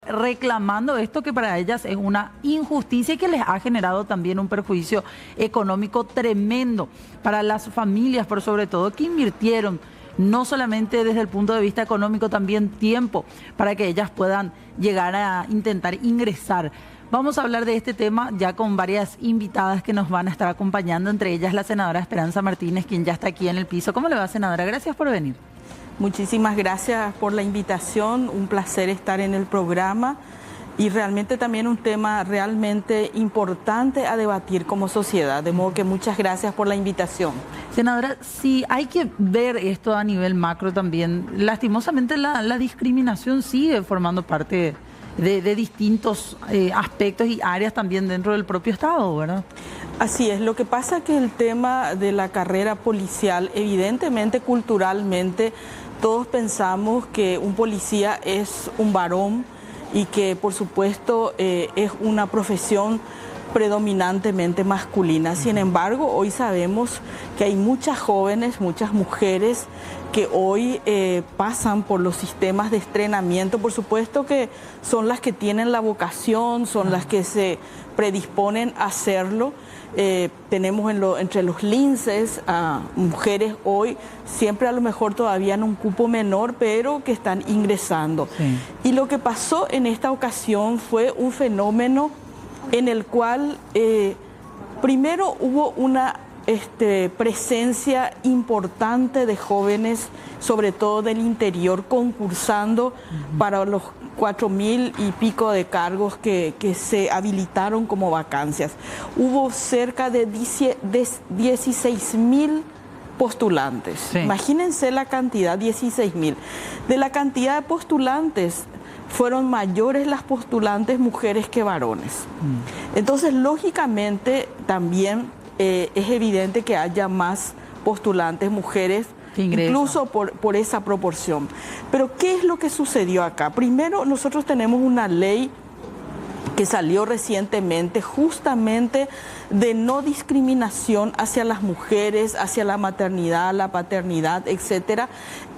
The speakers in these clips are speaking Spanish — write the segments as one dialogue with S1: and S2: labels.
S1: reclamando esto que para ellas es una injusticia y que les ha generado también un perjuicio económico tremendo para las familias, por sobre todo, que invirtieron no solamente desde el punto de vista económico, también tiempo para que ellas puedan llegar a intentar ingresar. Vamos a hablar de este tema ya con varias invitadas que nos van a estar acompañando, entre ellas la senadora Esperanza Martínez, quien ya está aquí en el piso. ¿Cómo le va, senadora? Gracias por venir.
S2: Muchísimas gracias por la invitación, un placer estar en el programa y realmente también un tema realmente importante a debatir como sociedad, de modo que muchas gracias por la invitación.
S1: Senadora, sí, hay que ver esto a nivel macro también. Lastimosamente la discriminación sigue formando parte de distintos aspectos y áreas también dentro del propio Estado, ¿verdad?
S2: Así es, lo que pasa es que el tema de la carrera policial, evidentemente, culturalmente, todos pensamos que un policía es un varón y que, por supuesto, es una profesión predominantemente masculina. Sin embargo, hoy sabemos que hay muchas jóvenes, muchas mujeres que hoy pasan por los sistemas de entrenamiento. Por supuesto que son las que tienen la vocación, son las que se predisponen a hacerlo. Tenemos entre los linces a mujeres hoy, siempre a lo mejor todavía en un cupo menor, pero que están ingresando. Sí. Y lo que pasó en esta ocasión fue un fenómeno en el cual primero hubo una presencia importante de jóvenes, sobre todo del interior, concursando para los 4.000 y pico de cargos que se habilitaron como vacancias. Hubo cerca de 16.000 postulantes. Sí. Imagínense la cantidad, 16.000. De la cantidad de postulantes, fueron mayores las postulantes mujeres que varones. Entonces, lógicamente, también es evidente que haya más postulantes mujeres, incluso por esa proporción. Pero, ¿qué es lo que sucedió acá? Primero, nosotros tenemos una ley que salió recientemente justamente de no discriminación hacia las mujeres, hacia la maternidad, la paternidad, etcétera,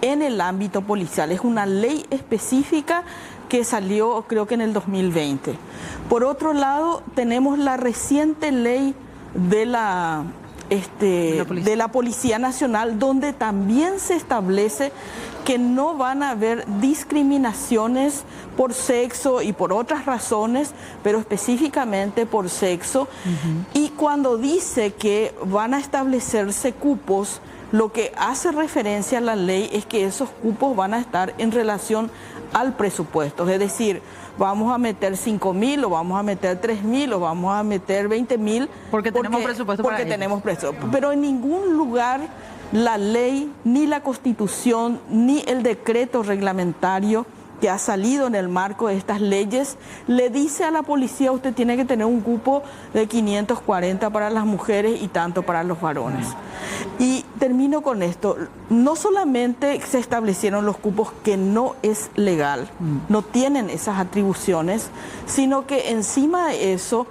S2: en el ámbito policial. Es una ley específica que salió, creo que en el 2020. Por otro lado, tenemos la reciente ley de la Policía Nacional, donde también se establece que no van a haber discriminaciones por sexo y por otras razones, pero específicamente por sexo. Y cuando dice que van a establecerse cupos, lo que hace referencia a la ley es que esos cupos van a estar en relación al presupuesto, es decir, vamos a meter 5.000 o vamos a meter 3.000 o vamos a meter 20.000
S1: porque tenemos presupuesto para
S2: tenemos presupuesto. Pero en ningún lugar la ley, ni la Constitución, ni el decreto reglamentario que ha salido en el marco de estas leyes, le dice a la policía: usted tiene que tener un cupo de 540 para las mujeres y tanto para los varones. Y termino con esto, no solamente se establecieron los cupos, que no es legal, no tienen esas atribuciones, sino que encima de eso,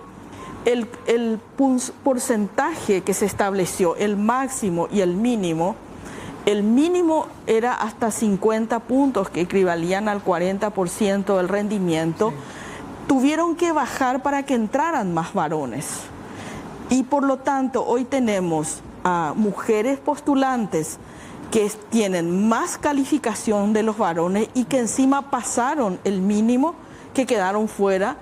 S2: el porcentaje que se estableció, el máximo y el mínimo era hasta 50 puntos, que equivalían al 40% del rendimiento. Sí. Tuvieron que bajar para que entraran más varones. Y por lo tanto, hoy tenemos a mujeres postulantes que tienen más calificación de los varones y que encima pasaron el mínimo, que quedaron fuera,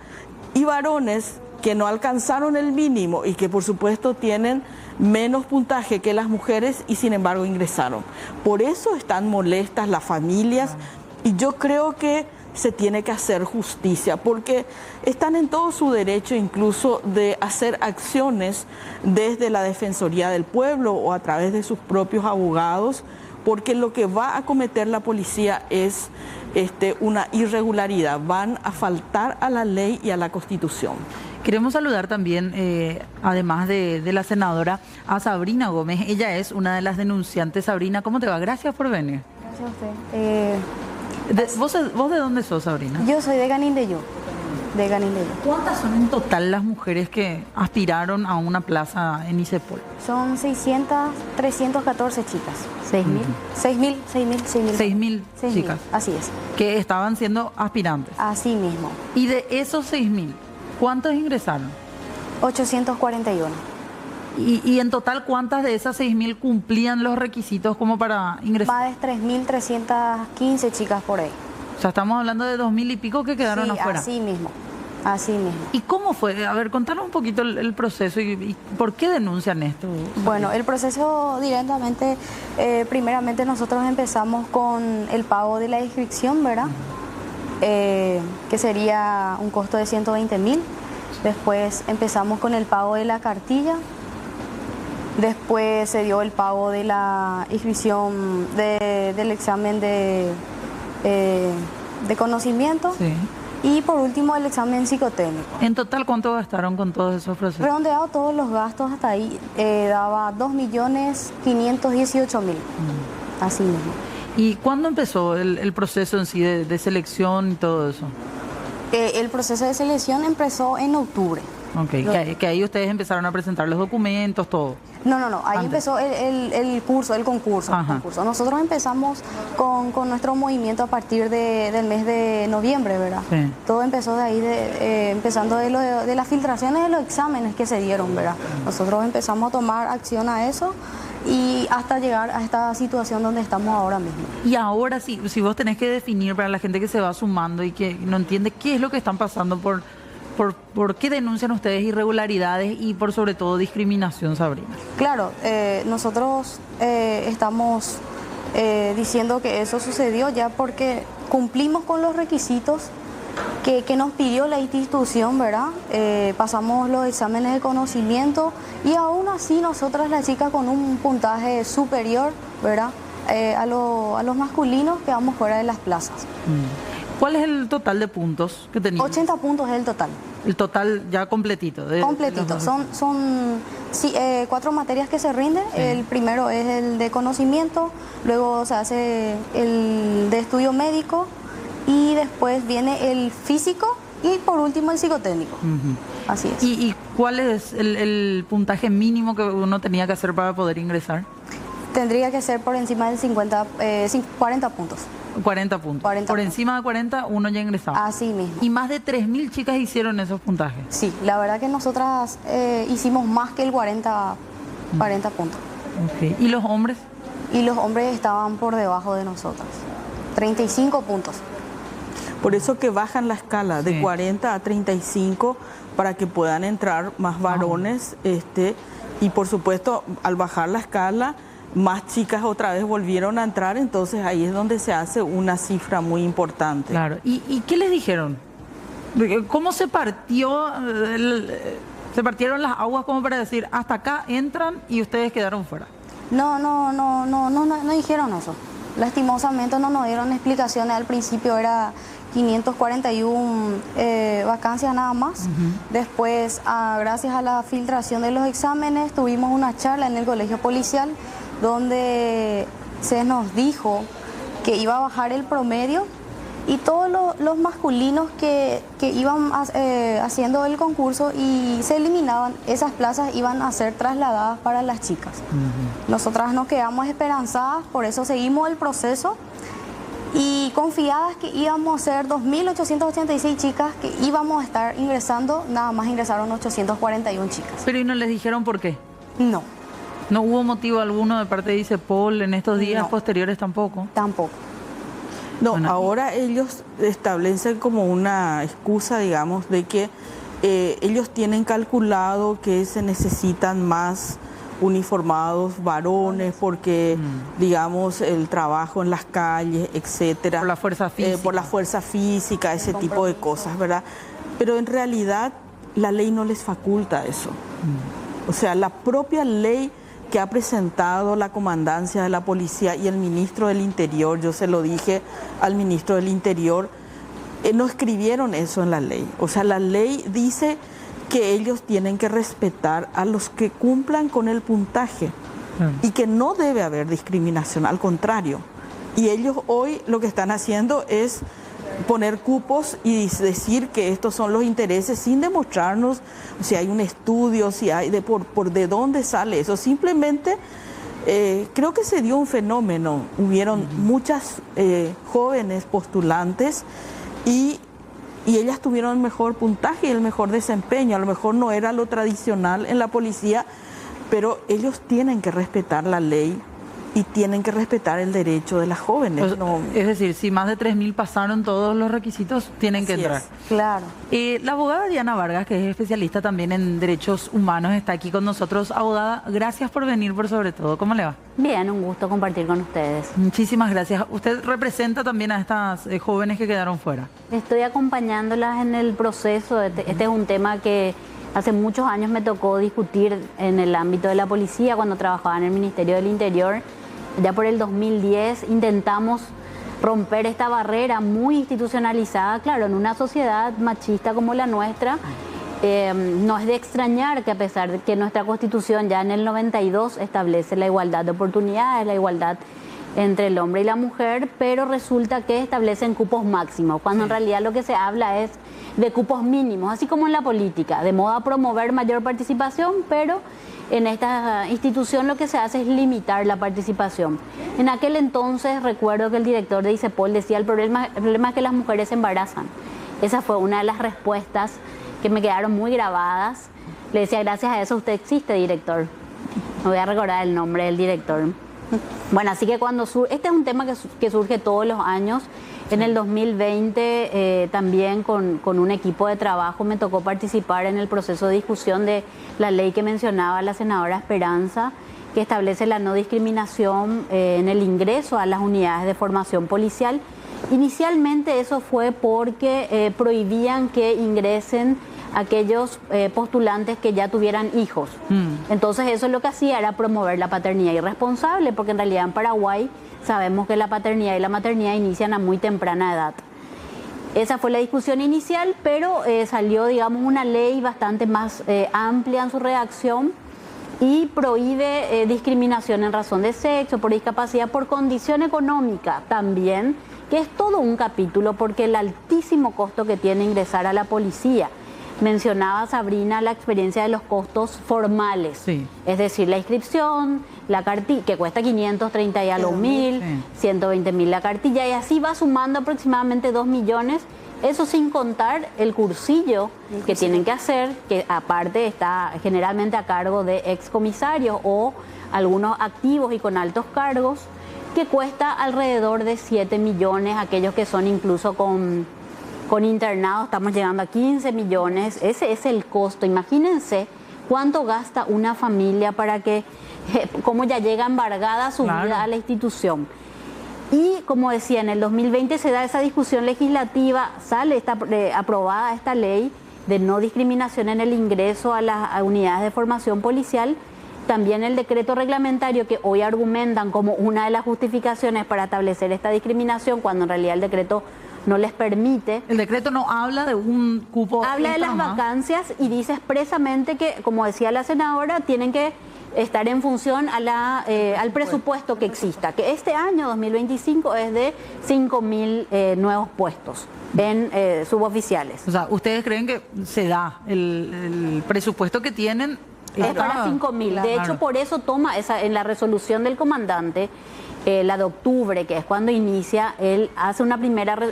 S2: y varones que no alcanzaron el mínimo y que por supuesto tienen menos puntaje que las mujeres y sin embargo ingresaron. Por eso están molestas las familias y yo creo que se tiene que hacer justicia, porque están en todo su derecho incluso de hacer acciones desde la Defensoría del Pueblo o a través de sus propios abogados, porque lo que va a cometer la policía es una irregularidad, van a faltar a la ley y a la Constitución.
S1: Queremos saludar también, además de la senadora, a Sabrina Gómez. Ella es una de las denunciantes. Sabrina, ¿cómo te va? Gracias por venir.
S3: Gracias a usted.
S1: ¿Vos de dónde sos, Sabrina?
S3: Yo soy de Canindeyú. de Ganileya.
S1: ¿Cuántas son en total las mujeres que aspiraron a una plaza en ICEPOL?
S3: Son 314 chicas. 6.000
S1: chicas.
S3: Así es.
S1: Que estaban siendo aspirantes.
S3: Así mismo.
S1: Y de esos 6.000, ¿cuántos ingresaron?
S3: 841.
S1: Y en total, ¿cuántas de esas 6.000 cumplían los requisitos como para ingresar?
S3: Más de 3.315 chicas por ahí.
S1: O sea, estamos hablando de 2.000 y pico que quedaron afuera.
S3: Así mismo. Así mismo.
S1: ¿Y cómo fue? A ver, contanos un poquito el proceso y por qué denuncian esto.
S3: Bueno, el proceso directamente, primeramente nosotros empezamos con el pago de la inscripción, ¿verdad? Que sería un costo de 120.000. Después empezamos con el pago de la cartilla. Después se dio el pago de la inscripción del examen de conocimiento.
S1: Sí.
S3: Y por último el examen psicotécnico.
S1: En total, ¿cuánto gastaron con todos esos procesos?
S3: Redondeado todos los gastos hasta ahí, daba 2.518.000. Así mismo.
S1: ¿Y cuándo empezó el proceso en sí de selección y todo eso?
S3: El proceso de selección empezó en octubre.
S1: Ok, que ahí ustedes empezaron a presentar los documentos, todo.
S3: No, ahí
S1: Antes.
S3: Empezó el concurso. Nosotros empezamos con nuestro movimiento a partir del mes de noviembre, ¿verdad?
S1: Sí.
S3: Todo empezó de ahí, empezando de las filtraciones de los exámenes que se dieron, ¿verdad? Nosotros empezamos a tomar acción a eso y hasta llegar a esta situación donde estamos ahora mismo.
S1: Y ahora sí, si vos tenés que definir para la gente que se va sumando y que no entiende qué es lo que están pasando por qué denuncian ustedes irregularidades y por sobre todo discriminación, Sabrina.
S3: Claro, nosotros estamos diciendo que eso sucedió ya porque cumplimos con los requisitos que nos pidió la institución, ¿verdad? Pasamos los exámenes de conocimiento y aún así nosotras, las chicas, con un puntaje superior, ¿verdad? A los masculinos quedamos fuera de las plazas.
S1: ¿Cuál es el total de puntos que tenían?
S3: 80 puntos es el total.
S1: El total ya completito.
S3: Completito. Son 4 materias que se rinden. Sí. El primero es el de conocimiento, luego se hace el de estudio médico y después viene el físico y por último el psicotécnico. Así es.
S1: ¿Y cuál es el puntaje mínimo que uno tenía que hacer para poder ingresar?
S3: Tendría que ser por encima del 40 puntos.
S1: 40 puntos.
S3: 40
S1: por
S3: puntos.
S1: Encima de 40 uno ya ingresaba.
S3: Así mismo.
S1: Y más de 3.000 chicas hicieron esos puntajes.
S3: Sí, la verdad que nosotras hicimos más que el 40 puntos.
S1: Okay. ¿Y los hombres?
S3: Y los hombres estaban por debajo de nosotras. 35 puntos.
S2: Por eso que bajan la escala de 40 a 35 para que puedan entrar más varones. Y por supuesto, al bajar la escala, más chicas otra vez volvieron a entrar, entonces ahí es donde se hace una cifra muy importante.
S1: Claro. ¿Y qué les dijeron? ¿Cómo se partió? ¿Se partieron las aguas como para decir, hasta acá entran y ustedes quedaron fuera?
S3: No dijeron eso. Lastimosamente no nos dieron explicaciones. Al principio era 541 vacancias nada más. Después, gracias a la filtración de los exámenes, tuvimos una charla en el colegio policial donde se nos dijo que iba a bajar el promedio y todos los masculinos que iban haciendo el concurso y se eliminaban, esas plazas iban a ser trasladadas para las chicas. Nosotras nos quedamos esperanzadas, por eso seguimos el proceso y confiadas que íbamos a ser 2.886 chicas que íbamos a estar ingresando, nada más ingresaron 841 chicas.
S1: ¿Pero y no les dijeron por qué?
S3: No.
S1: ¿No hubo motivo alguno de parte de ICEPOL en estos días posteriores tampoco?
S3: Tampoco.
S2: No, bueno, ahora ellos establecen como una excusa, digamos, de que ellos tienen calculado que se necesitan más uniformados varones porque, digamos, el trabajo en las calles, etcétera.
S1: Por la fuerza física.
S2: Por la fuerza física, ese tipo de cosas, ¿verdad? Pero en realidad la ley no les faculta eso. O sea, la propia ley que ha presentado la comandancia de la policía y el ministro del Interior, yo se lo dije al ministro del Interior, no escribieron eso en la ley. O sea, la ley dice que ellos tienen que respetar a los que cumplan con el puntaje y que no debe haber discriminación, al contrario. Y ellos hoy lo que están haciendo es poner cupos y decir que estos son los intereses sin demostrarnos si hay un estudio, si hay de dónde sale eso. Simplemente creo que se dio un fenómeno. Hubieron muchas jóvenes postulantes y ellas tuvieron el mejor puntaje y el mejor desempeño. A lo mejor no era lo tradicional en la policía, pero ellos tienen que respetar la ley y tienen que respetar el derecho de las jóvenes.
S1: Pues,
S2: no.
S1: Es decir, si más de 3.000 pasaron todos los requisitos, tienen que entrar.
S3: Claro.
S1: La abogada Diana Vargas, que es especialista también en derechos humanos, está aquí con nosotros. Abogada, gracias por venir por sobre todo. ¿Cómo le va?
S4: Bien, un gusto compartir con ustedes.
S1: Muchísimas gracias. Usted representa también a estas jóvenes que quedaron fuera.
S4: Estoy acompañándolas en el proceso. Este es un tema que hace muchos años me tocó discutir en el ámbito de la policía cuando trabajaba en el Ministerio del Interior. Ya por el 2010 intentamos romper esta barrera muy institucionalizada, claro, en una sociedad machista como la nuestra. No es de extrañar que a pesar de que nuestra Constitución ya en el 92 establece la igualdad de oportunidades, la igualdad entre el hombre y la mujer, pero resulta que establecen cupos máximos, cuando en realidad lo que se habla es de cupos mínimos, así como en la política, de modo a promover mayor participación, pero en esta institución lo que se hace es limitar la participación. En aquel entonces recuerdo que el director de ICEPOL decía el problema es que las mujeres se embarazan. Esa fue una de las respuestas que me quedaron muy grabadas. Le decía, gracias a eso usted existe, director. No voy a recordar el nombre del director. Bueno, así que este es un tema que surge todos los años. En el 2020 también con un equipo de trabajo me tocó participar en el proceso de discusión de la ley que mencionaba la senadora Esperanza, que establece la no discriminación en el ingreso a las unidades de formación policial. Inicialmente eso fue porque prohibían que ingresen aquellos postulantes que ya tuvieran hijos. Entonces eso lo que hacía era promover la paternidad irresponsable, porque en realidad en Paraguay sabemos que la paternidad y la maternidad inician a muy temprana edad. Esa fue la discusión inicial, pero salió, digamos, una ley bastante más amplia en su redacción y prohíbe discriminación en razón de sexo, por discapacidad, por condición económica también, que es todo un capítulo porque el altísimo costo que tiene ingresar a la policía. Mencionaba Sabrina la experiencia de los costos formales, sí. Es decir, la inscripción, la cartilla, que cuesta 530 y algo mil, 120.000 la cartilla, y así va sumando aproximadamente 2 millones, eso sin contar el cursillo que tienen que hacer, que aparte está generalmente a cargo de excomisarios o algunos activos y con altos cargos, que cuesta alrededor de 7 millones, aquellos que son incluso con internados estamos llegando a 15 millones, ese es el costo. Imagínense cuánto gasta una familia para que, cómo ya llega embargada su vida a la institución. Y como decía, en el 2020 se da esa discusión legislativa, sale aprobada esta ley de no discriminación en el ingreso a las unidades de formación policial. También el decreto reglamentario que hoy argumentan como una de las justificaciones para establecer esta discriminación, cuando en realidad el decreto no les permite.
S1: El decreto no habla de un cupo.
S4: Habla de las vacancias y dice expresamente que, como decía la senadora, tienen que estar en función al presupuesto que exista, que este año 2025 es de 5.000 nuevos puestos en suboficiales.
S1: O sea, ¿ustedes creen que se da el presupuesto que tienen?
S4: Es para 5.000. De hecho, por eso toma en la resolución del comandante, la de octubre, que es cuando inicia, él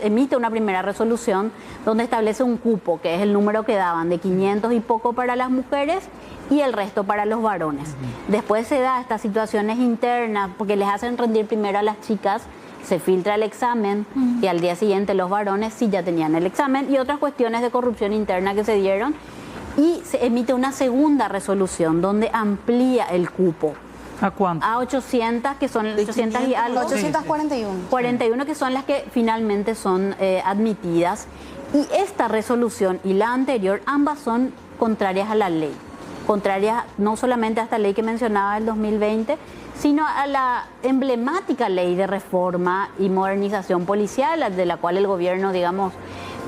S4: emite una primera resolución donde establece un cupo, que es el número que daban, de 500 y poco para las mujeres y el resto para los varones. Después se da estas situaciones internas, porque les hacen rendir primero a las chicas, se filtra el examen y al día siguiente los varones sí ya tenían el examen, y otras cuestiones de corrupción interna que se dieron, y se emite una segunda resolución donde amplía el cupo.
S1: ¿A cuánto?
S4: A 800, que son 800 y algo.
S3: 841.
S4: 41 que son las que finalmente son admitidas. Y esta resolución y la anterior, ambas son contrarias a la ley. Contrarias no solamente a esta ley que mencionaba del 2020, sino a la emblemática ley de reforma y modernización policial, de la cual el gobierno, digamos,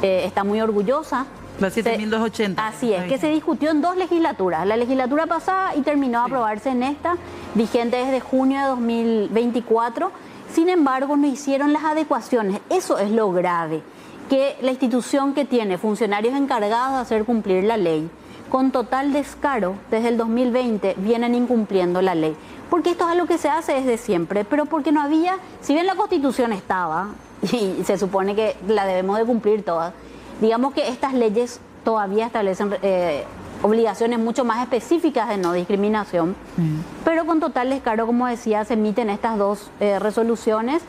S4: está muy orgullosa.
S1: La 7.280.
S4: Así es, que se discutió en 2 legislaturas. La legislatura pasada y terminó de aprobarse en esta, vigente desde junio de 2024. Sin embargo, no hicieron las adecuaciones. Eso es lo grave. que la institución que tiene funcionarios encargados de hacer cumplir la ley, con total descaro, desde el 2020 vienen incumpliendo la ley. Porque esto es algo que se hace desde siempre, pero porque no había, si bien la Constitución estaba, y se supone que la debemos de cumplir todas, digamos que estas leyes todavía establecen obligaciones mucho más específicas de no discriminación, pero con total descaro, como decía, se emiten estas dos resoluciones.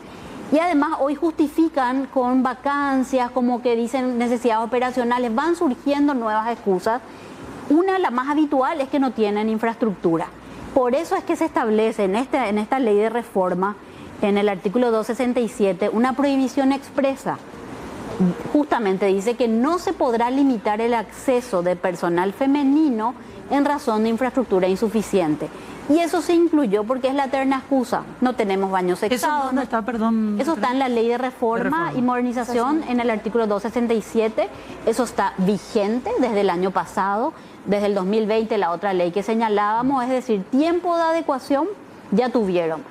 S4: Y además hoy justifican con vacancias, como que dicen necesidades operacionales, van surgiendo nuevas excusas. Una, la más habitual, es que no tienen infraestructura. Por eso es que se establece en esta ley de reforma, en el artículo 267, una prohibición expresa. Justamente dice que no se podrá limitar el acceso de personal femenino en razón de infraestructura insuficiente. Y eso se incluyó porque es la eterna excusa. No tenemos baños sexados.
S1: ¿Eso no está, perdón?
S4: Eso está en la ley de reforma y modernización, en el artículo 267. Eso está vigente desde el año pasado, desde el 2020, la otra ley que señalábamos. Es decir, tiempo de adecuación ya tuvieron.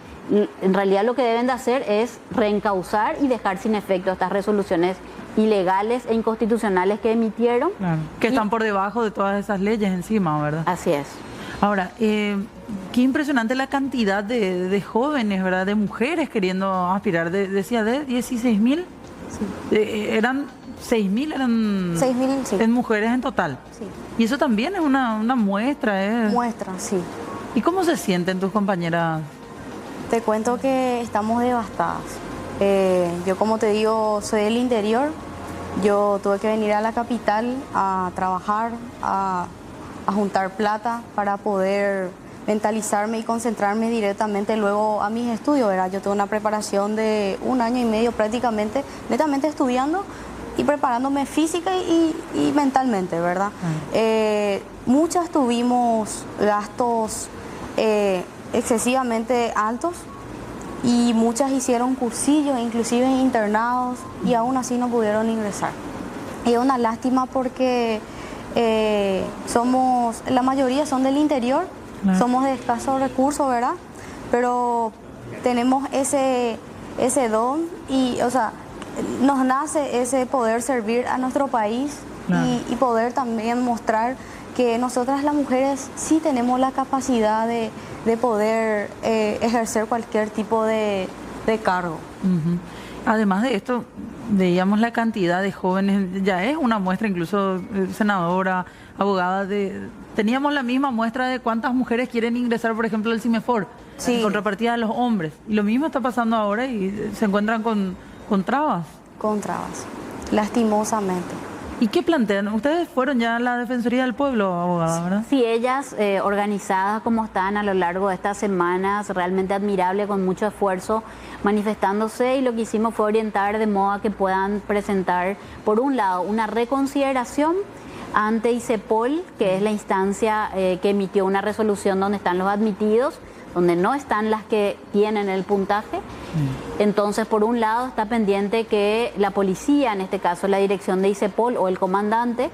S4: En realidad lo que deben de hacer es reencauzar y dejar sin efecto estas resoluciones ilegales e inconstitucionales que emitieron.
S1: Claro, que están por debajo de todas esas leyes encima, ¿verdad?
S4: Así es.
S1: Ahora, qué impresionante la cantidad de jóvenes, ¿verdad? De mujeres queriendo aspirar. Decía, de 16.000, sí. Eran 6.000, eran
S3: 6.000, sí.
S1: En mujeres en total.
S3: Sí.
S1: Y eso también es una muestra,
S3: Muestra, sí.
S1: ¿Y cómo se sienten tus compañeras?
S3: Te cuento que estamos devastadas. Yo, como te digo, soy del interior. Yo tuve que venir a la capital a trabajar, a juntar plata para poder mentalizarme y concentrarme directamente luego a mis estudios, ¿verdad? Yo tengo una preparación de 1 año y medio prácticamente, netamente estudiando y preparándome física y mentalmente, ¿verdad? Muchas tuvimos gastos excesivamente altos y muchas hicieron cursillos, inclusive internados, y aún así no pudieron ingresar. Y es una lástima porque la mayoría son del interior, somos de escasos recursos, ¿verdad? Pero tenemos ese don y, o sea, nos nace ese poder servir a nuestro país y poder también mostrar que nosotras las mujeres sí tenemos la capacidad de poder ejercer cualquier tipo de cargo.
S1: Además de esto, veíamos la cantidad de jóvenes, ya es una muestra, incluso senadora, abogada, teníamos la misma muestra de cuántas mujeres quieren ingresar, por ejemplo, al CIMEFOR, en contrapartida de los hombres. Y lo mismo está pasando ahora y se encuentran con trabas.
S3: Con trabas, lastimosamente.
S1: ¿Y qué plantean? Ustedes fueron ya a la Defensoría del Pueblo, abogada, ¿verdad?
S4: Sí, ellas organizadas como están a lo largo de estas semanas, realmente admirable, con mucho esfuerzo, manifestándose, y lo que hicimos fue orientar de modo a que puedan presentar, por un lado, una reconsideración ante ICEPOL, que es la instancia que emitió una resolución donde están los admitidos, donde no están las que tienen el puntaje. Entonces, por un lado, está pendiente que la policía, en este caso la dirección de ICEPOL o el comandante,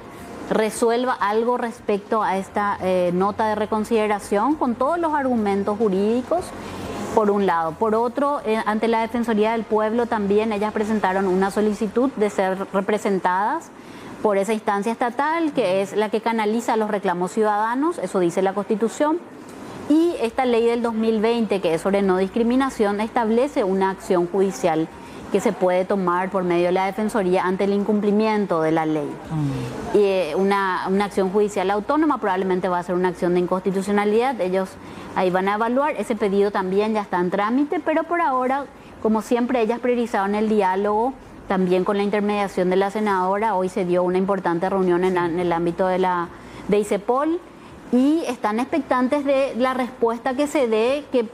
S4: resuelva algo respecto a esta nota de reconsideración con todos los argumentos jurídicos, por un lado. Por otro, ante la Defensoría del Pueblo también ellas presentaron una solicitud de ser representadas por esa instancia estatal, que es la que canaliza los reclamos ciudadanos, eso dice la Constitución. Y esta ley del 2020, que es sobre no discriminación, establece una acción judicial que se puede tomar por medio de la Defensoría ante el incumplimiento de la ley. Una acción judicial autónoma probablemente va a ser una acción de inconstitucionalidad. Ellos ahí van a evaluar. Ese pedido también ya está en trámite, pero por ahora, como siempre, ellas priorizaron el diálogo, también con la intermediación de la senadora. Hoy se dio una importante reunión en el ámbito de ICEPOL. Y están expectantes de la respuesta que se dé, que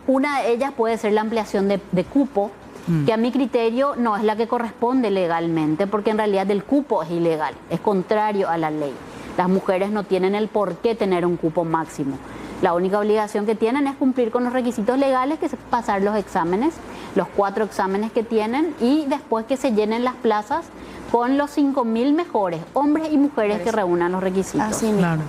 S4: una de ellas puede ser la ampliación de cupo, que a mi criterio no es la que corresponde legalmente, porque en realidad el cupo es ilegal, es contrario a la ley. Las mujeres no tienen el por qué tener un cupo máximo. La única obligación que tienen es cumplir con los requisitos legales, que es pasar los exámenes, los 4 exámenes que tienen, y después que se llenen las plazas con los 5.000 mejores, hombres y mujeres que reúnan los requisitos.
S3: Así mismo.
S1: Claro.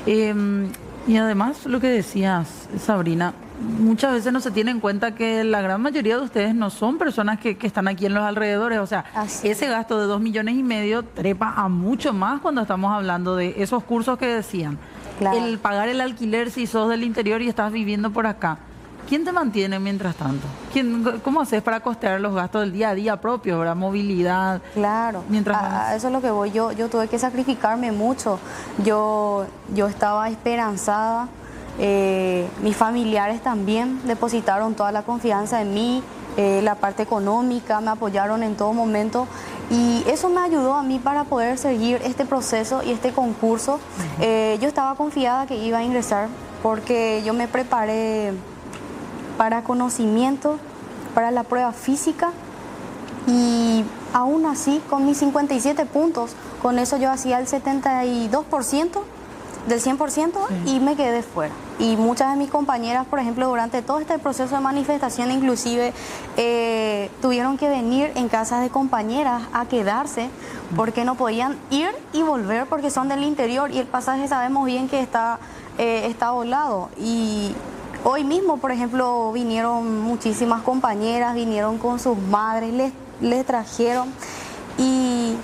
S1: Y además, lo que decías, Sabrina, muchas veces no se tiene en cuenta que la gran mayoría de ustedes no son personas que están aquí en los alrededores. O sea, ese gasto de 2,5 millones trepa a mucho más cuando estamos hablando de esos cursos que decían.
S3: Claro.
S1: El pagar el alquiler si sos del interior y estás viviendo por acá. ¿Quién te mantiene mientras tanto? ¿Cómo haces para costear los gastos del día a día propios, ¿verdad? Movilidad.
S3: Claro, a eso es lo que voy. Yo tuve que sacrificarme mucho. Yo estaba esperanzada. Mis familiares también depositaron toda la confianza en mí, la parte económica, me apoyaron en todo momento y eso me ayudó a mí para poder seguir este proceso y este concurso. Yo estaba confiada que iba a ingresar porque yo me preparé para conocimiento, para la prueba física y aún así con mis 57 puntos, con eso yo hacía el 72% del 100% y me quedé fuera. Y muchas de mis compañeras, por ejemplo, durante todo este proceso de manifestación, inclusive tuvieron que venir en casas de compañeras a quedarse porque no podían ir y volver porque son del interior y el pasaje sabemos bien que está volado. Y hoy mismo, por ejemplo, vinieron muchísimas compañeras, vinieron con sus madres, les trajeron y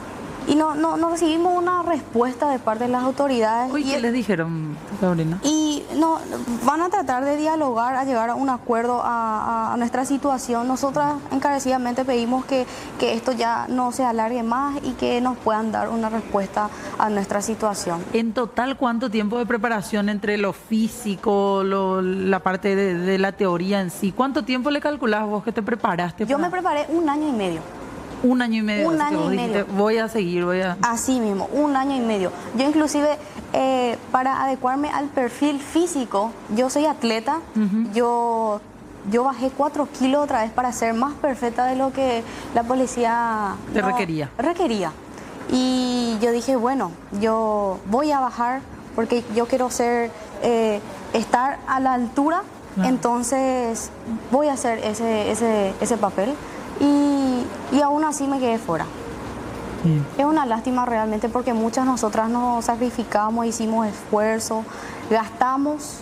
S3: no recibimos una respuesta de parte de las autoridades.
S1: Uy, ¿qué les dijeron, Sabrina?
S3: Y no, van a tratar de dialogar, a llegar a un acuerdo a nuestra situación. Nosotras encarecidamente pedimos que esto ya no se alargue más y que nos puedan dar una respuesta a nuestra situación.
S1: En total, ¿cuánto tiempo de preparación entre lo físico, la parte de la teoría en sí? ¿Cuánto tiempo le calculás vos que te preparaste?
S3: Yo me preparé 1 año y medio.
S1: 1 año y medio.
S3: 1 año y medio.
S1: Voy a seguir.
S3: Así mismo, 1 año y medio. Yo inclusive, para adecuarme al perfil físico, yo soy atleta, yo bajé 4 kilos otra vez para ser más perfecta de lo que la policía
S1: te requería.
S3: Y yo dije, bueno, yo voy a bajar porque yo quiero estar a la altura, entonces voy a hacer ese papel. Y aún así me quedé fuera. Es una lástima realmente porque muchas nosotras nos sacrificamos, hicimos esfuerzo, gastamos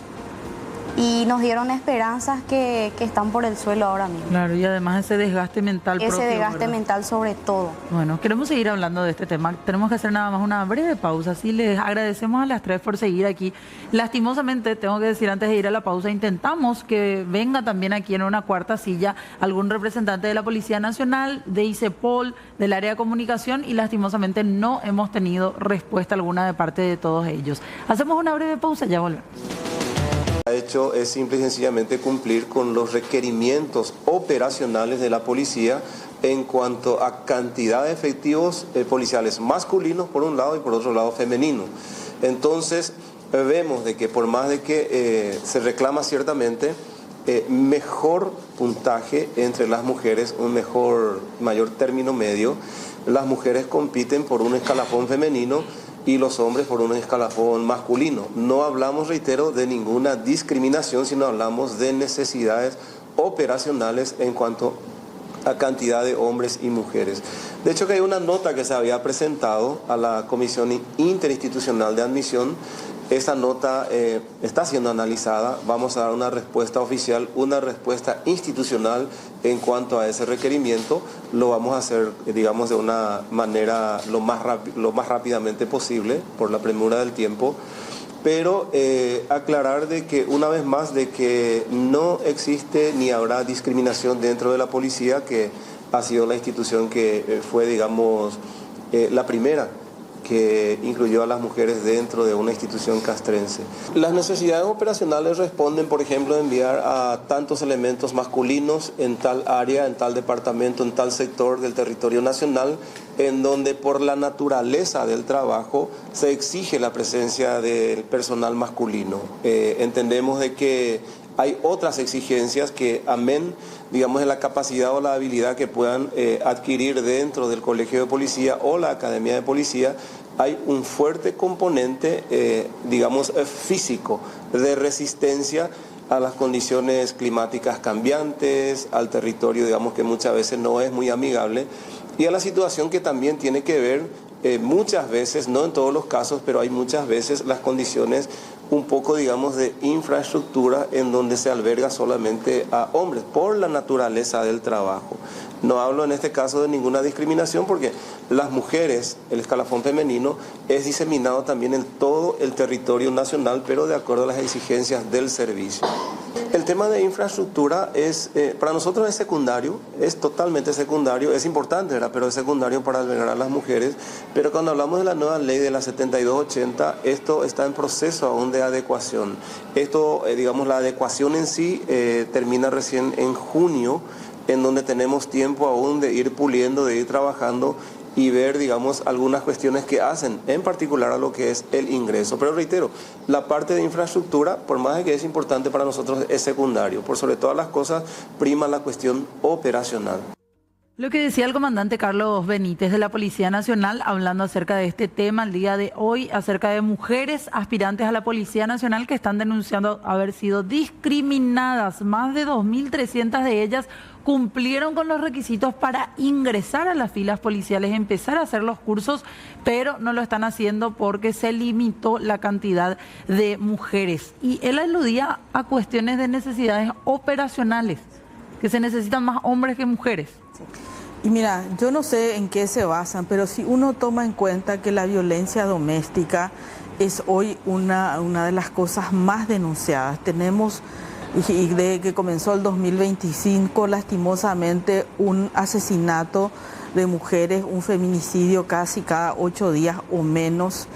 S3: y nos dieron esperanzas que están por el suelo ahora mismo.
S1: Claro, y además ese desgaste mental propio.
S3: Ese desgaste mental sobre todo.
S1: Bueno, queremos seguir hablando de este tema. Tenemos que hacer nada más una breve pausa. Así les agradecemos a las 3 por seguir aquí. Lastimosamente, tengo que decir antes de ir a la pausa, intentamos que venga también aquí en una cuarta silla algún representante de la Policía Nacional, de ICEPOL, del área de comunicación y lastimosamente no hemos tenido respuesta alguna de parte de todos ellos. Hacemos una breve pausa, ya volvemos.
S5: Ha hecho es simple y sencillamente cumplir con los requerimientos operacionales de la policía en cuanto a cantidad de efectivos policiales masculinos por un lado y por otro lado femeninos. Entonces vemos de que por más de que se reclama ciertamente mejor puntaje entre las mujeres, mayor término medio, las mujeres compiten por un escalafón femenino y los hombres por un escalafón masculino. No hablamos, reitero, de ninguna discriminación, sino hablamos de necesidades operacionales en cuanto a cantidad de hombres y mujeres. De hecho, que hay una nota que se había presentado a la Comisión Interinstitucional de Admisión. Esta nota está siendo analizada. Vamos a dar una respuesta oficial, una respuesta institucional en cuanto a ese requerimiento. Lo vamos a hacer, digamos, de una manera lo más rápidamente posible, por la premura del tiempo. Pero aclarar de que, una vez más, de que no existe ni habrá discriminación dentro de la policía, que ha sido la institución que fue, digamos, la primera que incluyó a las mujeres dentro de una institución castrense. Las necesidades operacionales responden, por ejemplo, a enviar a tantos elementos masculinos en tal área, en tal departamento, en tal sector del territorio nacional, en donde por la naturaleza del trabajo se exige la presencia del personal masculino. Entendemos de que hay otras exigencias que, amén, digamos, de la capacidad o la habilidad que puedan adquirir dentro del Colegio de Policía o la Academia de Policía, hay un fuerte componente, digamos, físico, de resistencia a las condiciones climáticas cambiantes, al territorio, digamos, que muchas veces no es muy amigable, y a la situación que también tiene que ver muchas veces, no en todos los casos, pero hay muchas veces las condiciones un poco, digamos, de infraestructura en donde se alberga solamente a hombres, por la naturaleza del trabajo. No hablo en este caso de ninguna discriminación porque las mujeres, el escalafón femenino, es diseminado también en todo el territorio nacional, pero de acuerdo a las exigencias del servicio. El tema de infraestructura para nosotros es secundario, es totalmente secundario, es importante, ¿verdad? Pero es secundario para albergar a las mujeres. Pero cuando hablamos de la nueva ley de la 7280, esto está en proceso aún de adecuación. Esto, digamos, la adecuación en sí termina recién en junio, en donde tenemos tiempo aún de ir puliendo, de ir trabajando y ver, digamos, algunas cuestiones que hacen, en particular a lo que es el ingreso. Pero reitero, la parte de infraestructura, por más de que es importante para nosotros, es secundario. Por sobre todas las cosas, prima la cuestión operacional.
S1: Lo que decía el comandante Carlos Benítez de la Policía Nacional, hablando acerca de este tema el día de hoy, acerca de mujeres aspirantes a la Policía Nacional que están denunciando haber sido discriminadas. Más de 2.300 de ellas cumplieron con los requisitos para ingresar a las filas policiales, empezar a hacer los cursos, pero no lo están haciendo porque se limitó la cantidad de mujeres. Y él aludía a cuestiones de necesidades operacionales, que se necesitan más hombres que mujeres.
S2: Y mira, yo no sé en qué se basan, pero si uno toma en cuenta que la violencia doméstica es hoy una de las cosas más denunciadas. Tenemos, y desde que comenzó el 2025, lastimosamente, un asesinato de mujeres, un feminicidio casi cada 8 días o menos,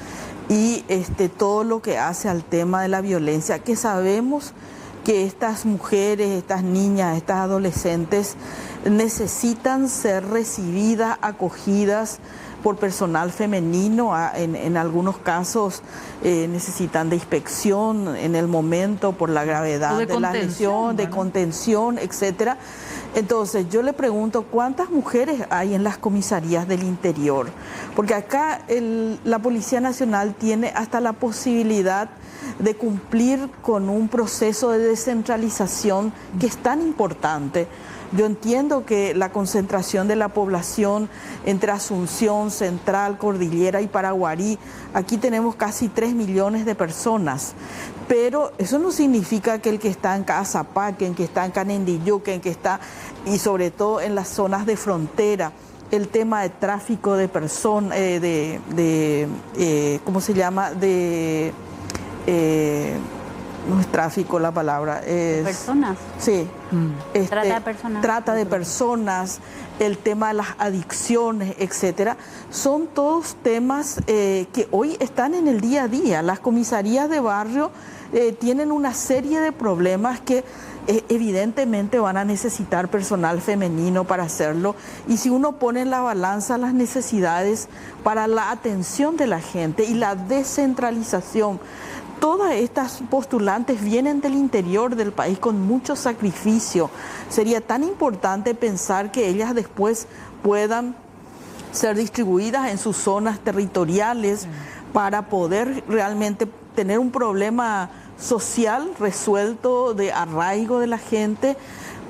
S2: y todo lo que hace al tema de la violencia, que sabemos que estas mujeres, estas niñas, estas adolescentes necesitan ser recibidas, acogidas por personal femenino, en algunos casos necesitan de inspección en el momento por la gravedad de la lesión, de contención, etcétera. Entonces yo le pregunto, ¿cuántas mujeres hay en las comisarías del interior? Porque acá la Policía Nacional tiene hasta la posibilidad de cumplir con un proceso de descentralización que es tan importante. Yo entiendo que la concentración de la población entre Asunción, Central, Cordillera y Paraguarí, aquí tenemos casi 3 millones de personas, pero eso no significa que el que está en Casapaque, el que está en Canindiyuque, el que está, y sobre todo en las zonas de frontera, el tema de tráfico de personas, ¿cómo se llama? No es tráfico la palabra, es...
S4: ¿Personas?
S2: Sí.
S4: Trata de personas.
S2: Trata de personas, el tema de las adicciones, etcétera. Son todos temas que hoy están en el día a día. Las comisarías de barrio tienen una serie de problemas que evidentemente van a necesitar personal femenino para hacerlo. Y si uno pone en la balanza las necesidades para la atención de la gente y la descentralización, todas estas postulantes vienen del interior del país con mucho sacrificio. Sería tan importante pensar que ellas después puedan ser distribuidas en sus zonas territoriales para poder realmente tener un problema social resuelto, de arraigo de la gente,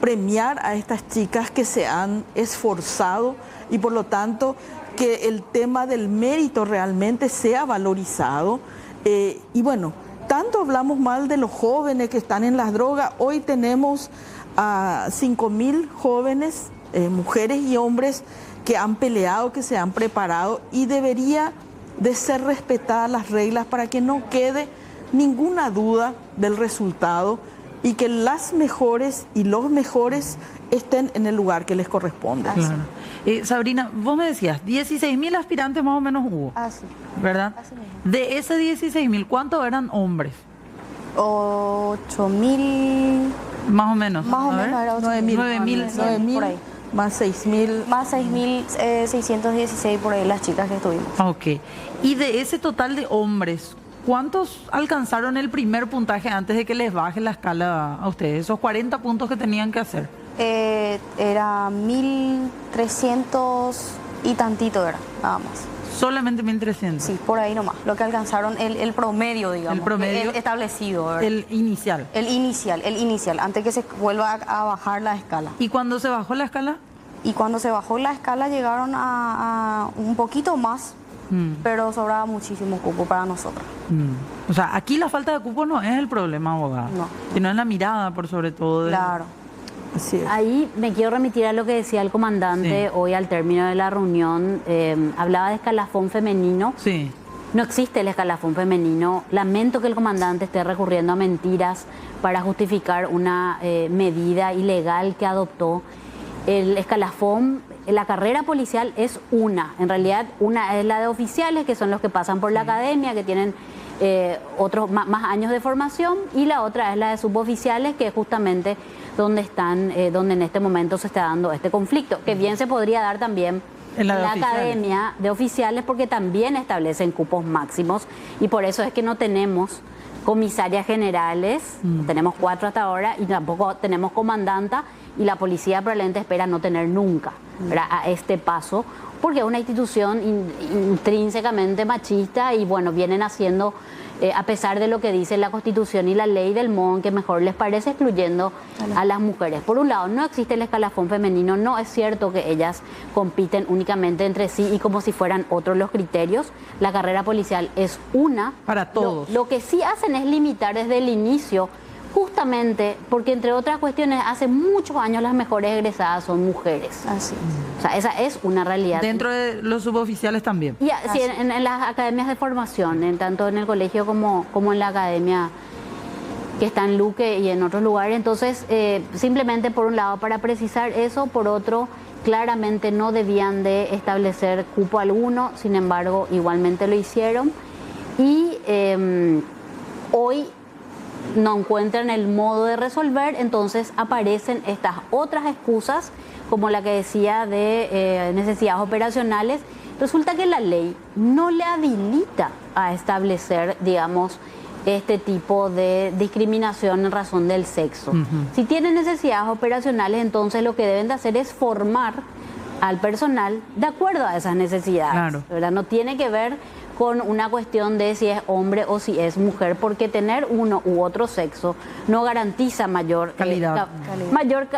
S2: premiar a estas chicas que se han esforzado y por lo tanto que el tema del mérito realmente sea valorizado. Y bueno, tanto hablamos mal de los jóvenes que están en las drogas. Hoy tenemos a 5.000 jóvenes, mujeres y hombres, que han peleado, que se han preparado, y debería de ser respetadas las reglas para que no quede ninguna duda del resultado y que las mejores y los mejores estén en el lugar que les corresponde.
S1: Claro. Sabrina, vos me decías, 16.000 aspirantes más o menos hubo, ¿verdad?
S3: Así mismo.
S1: De ese 16.000, ¿cuántos eran hombres?
S3: 8.000...
S1: Más o menos.
S3: Más o
S1: A ver.
S3: menos era 8.000.
S1: 9.000.
S3: Por ahí.
S2: Más 6.000.
S3: Más 6.616 por ahí las chicas que estuvimos.
S1: Ok. Y de ese total de hombres, ¿cuántos alcanzaron el primer puntaje antes de que les baje la escala a ustedes? Esos 40 puntos que tenían que hacer.
S3: Era 1.300 y tantito era, nada más.
S1: Solamente 1.300.
S3: Sí, por ahí nomás. Lo que alcanzaron, el promedio, digamos.
S1: El promedio
S3: establecido, ¿verdad?
S1: El inicial.
S3: El inicial, antes que se vuelva a bajar la escala.
S1: ¿Y cuando se bajó la escala?
S3: Y cuando se bajó la escala llegaron a un poquito más pero sobraba muchísimo cupo para nosotras.
S1: O sea, aquí la falta de cupo no es el problema, abogada.
S3: No.
S1: Sino es la mirada, por sobre todo.
S3: Claro.
S1: Así es.
S4: Ahí me quiero remitir a lo que decía el comandante
S1: Sí.
S4: hoy al término de la reunión. Hablaba de escalafón femenino.
S1: Sí.
S4: No existe el escalafón femenino. Lamento que el comandante esté recurriendo a mentiras para justificar una medida ilegal que adoptó. El escalafón, la carrera policial es una. En realidad, una es la de oficiales, que son los que pasan por la academia, que tienen otros más años de formación, y la otra es la de suboficiales, que es justamente donde están, donde en este momento se está dando este conflicto, que bien se podría dar también
S1: En la de
S4: la
S1: oficiales.
S4: academia de oficiales, porque también establecen cupos máximos, y por eso es que no tenemos comisarias generales, tenemos 4 hasta ahora, y tampoco tenemos comandanta, y la policía probablemente espera no tener nunca, ¿verdad?, a este paso, porque es una institución intrínsecamente machista, y bueno, vienen haciendo, a pesar de lo que dice la Constitución y la ley, del modo en que mejor les parece, excluyendo a las mujeres. Por un lado, no existe el escalafón femenino, no es cierto que ellas compiten únicamente entre sí y como si fueran otros los criterios. La carrera policial es una.
S1: Para todos.
S4: Lo que sí hacen es limitar desde el inicio, justamente porque, entre otras cuestiones, hace muchos años las mejores egresadas son mujeres.
S3: Así es.
S4: O sea, esa es una realidad.
S1: Dentro de los suboficiales también.
S4: Y sí, en las academias de formación, tanto en el colegio como en la academia que está en Luque y en otros lugares. Entonces, simplemente por un lado, para precisar eso, por otro, claramente no debían de establecer cupo alguno, sin embargo, igualmente lo hicieron. Y hoy no encuentran el modo de resolver, entonces aparecen estas otras excusas, como la que decía de necesidades operacionales. Resulta que la ley no le habilita a establecer, digamos, este tipo de discriminación en razón del sexo. Si tienen necesidades operacionales, entonces lo que deben de hacer es formar al personal de acuerdo a esas necesidades.
S1: Claro.
S4: ¿Verdad? No tiene que ver con una cuestión de si es hombre o si es mujer, porque tener uno u otro sexo no garantiza mayor
S1: Calidad.
S4: mayor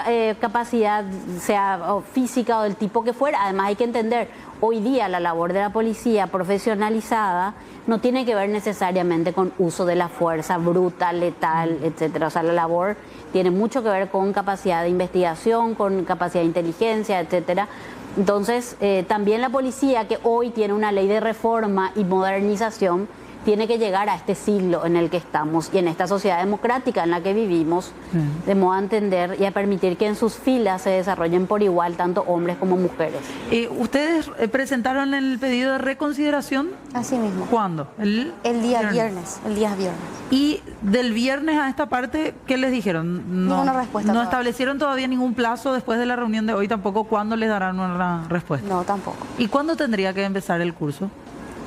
S4: capacidad, sea física o del tipo que fuera. Además, hay que entender, hoy día la labor de la policía profesionalizada no tiene que ver necesariamente con uso de la fuerza bruta, letal, etcétera. O sea, la labor tiene mucho que ver con capacidad de investigación, con capacidad de inteligencia, etcétera. Entonces, también la policía, que hoy tiene una ley de reforma y modernización, tiene que llegar a este siglo en el que estamos y en esta sociedad democrática en la que vivimos, de modo a entender y a permitir que en sus filas se desarrollen por igual tanto hombres como mujeres.
S1: ¿Ustedes presentaron el pedido de reconsideración?
S3: Así mismo.
S1: ¿Cuándo?
S3: El día viernes.
S1: Y del viernes a esta parte, ¿qué les dijeron?
S3: Ninguna respuesta
S1: No
S3: todavía.
S1: establecieron todavía ningún plazo después de la reunión de hoy, tampoco cuándo les darán una respuesta.
S3: No, tampoco.
S1: ¿Y cuándo tendría que empezar el curso?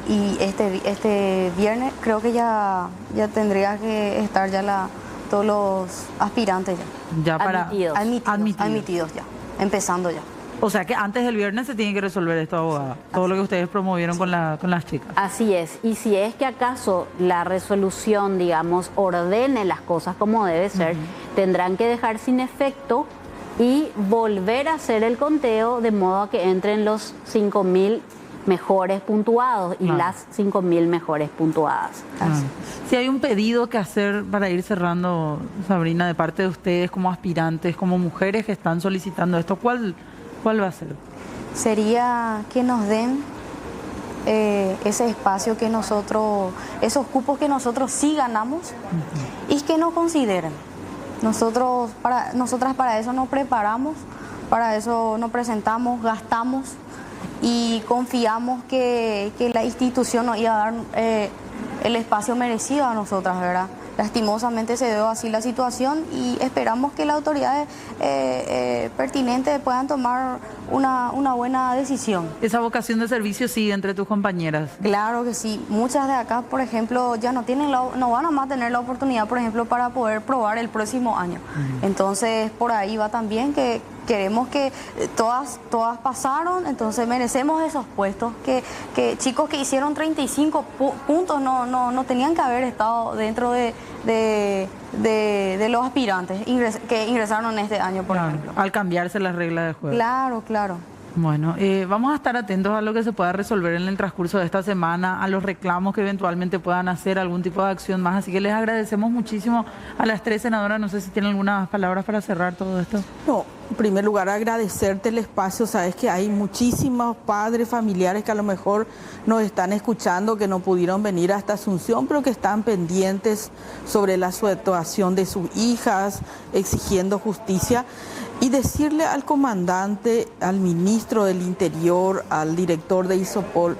S3: Y este viernes creo que ya tendría que estar ya todos los aspirantes
S1: Ya para
S4: Admitidos.
S3: admitidos ya, empezando ya.
S1: O sea que antes del viernes se tiene que resolver esto, abogada. Todo lo que ustedes promovieron con las chicas.
S4: Así es, y si es que acaso la resolución, digamos, ordene las cosas como debe ser, tendrán que dejar sin efecto y volver a hacer el conteo de modo a que entren los 5.000 mejores puntuados y las 5.000 mejores puntuadas.
S1: Si hay un pedido que hacer para ir cerrando, Sabrina, de parte de ustedes como aspirantes, como mujeres que están solicitando esto, ¿cuál va a ser?
S3: Sería que nos den ese espacio que nosotros, esos cupos que nosotros sí ganamos y que nos consideren. Nosotras para eso nos preparamos, para eso nos presentamos, gastamos y confiamos que la institución nos iba a dar el espacio merecido a nosotras, ¿verdad? Lastimosamente se dio así la situación y esperamos que las autoridades pertinentes puedan tomar una buena decisión.
S1: Esa vocación de servicio sigue entre tus compañeras.
S3: Claro que sí. Muchas de acá, por ejemplo, ya no van a más tener la oportunidad, por ejemplo, para poder probar el próximo año. Entonces, por ahí va también que queremos que todas pasaron, entonces merecemos esos puestos. Que chicos que hicieron 35 puntos no tenían que haber estado dentro de los aspirantes que ingresaron este año, por ejemplo.
S1: Al cambiarse las reglas de juego.
S3: Claro.
S1: Bueno, vamos a estar atentos a lo que se pueda resolver en el transcurso de esta semana, a los reclamos que eventualmente puedan hacer, algún tipo de acción más. Así que les agradecemos muchísimo a las tres senadoras. No sé si tienen algunas palabras para cerrar todo esto.
S2: No, en primer lugar agradecerte el espacio. Sabes que hay muchísimos padres, familiares que a lo mejor nos están escuchando, que no pudieron venir hasta Asunción, pero que están pendientes sobre la situación de sus hijas, exigiendo justicia. Y decirle al comandante, al ministro del Interior, al director de ISOPOL,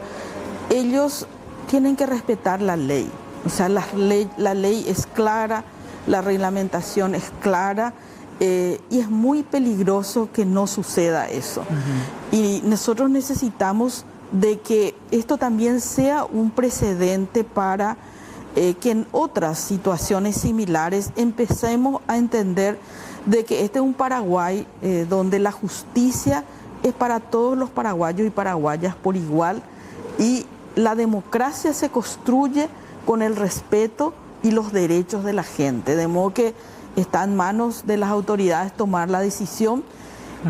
S2: ellos tienen que respetar la ley. O sea, la ley es clara, la reglamentación es clara, y es muy peligroso que no suceda eso. Y nosotros necesitamos de que esto también sea un precedente para que en otras situaciones similares empecemos a entender de que este es un Paraguay donde la justicia es para todos los paraguayos y paraguayas por igual, y la democracia se construye con el respeto y los derechos de la gente, de modo que está en manos de las autoridades tomar la decisión,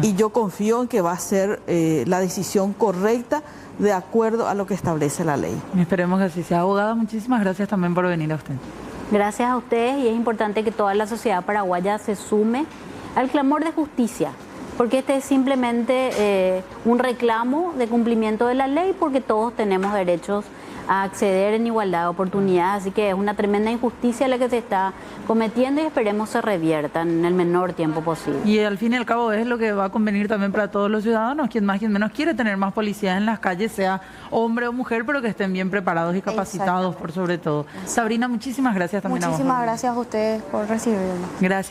S2: y yo confío en que va a ser la decisión correcta de acuerdo a lo que establece la ley.
S1: Esperemos que así sea. Abogada, muchísimas gracias también por venir a usted.
S4: Gracias a ustedes, y es importante que toda la sociedad paraguaya se sume al clamor de justicia, porque este es simplemente un reclamo de cumplimiento de la ley, porque todos tenemos derechos a acceder en igualdad de oportunidades, así que es una tremenda injusticia la que se está cometiendo, y esperemos se revierta en el menor tiempo posible.
S1: Y al fin y al cabo es lo que va a convenir también para todos los ciudadanos. Quien más, quien menos quiere tener más policías en las calles, sea hombre o mujer, pero que estén bien preparados y capacitados por sobre todo. Sabrina, muchísimas gracias también a vos.
S3: Muchísimas gracias a ustedes por recibirnos.
S1: Gracias.